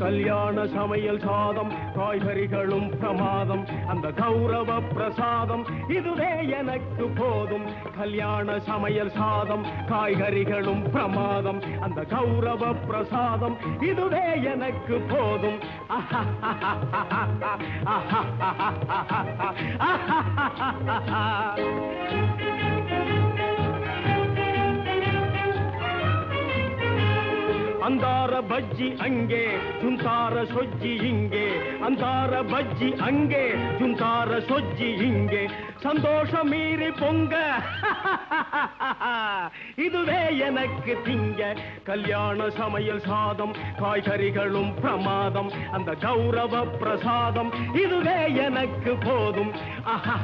கல்யாண சமையல் சாதம் காய்கறிகளும் பிரமாதம் அந்த கௌரவ பிரசாதம் இதுவே எனக்கு போதும் கல்யாண சமையல் சாதம் காய்கறிகளும் பிரமாதம் அந்த கௌரவ பிரசாதம் இதுவே எனக்கு போதும் अंदार बज्जी अंगे जुंतार सोज्जी इंगे अंदार बज्जी अंगे जुंतार सोज्जी इंगे संतोष मीरी पोंग இதுவே எனக்கு திங்க கல்யாண சமையல் சாதம் காய்கறிகளும் பிரமாதம் அந்த கௌரவ பிரசாதம் இதுவே எனக்கு போதும் ஆஹா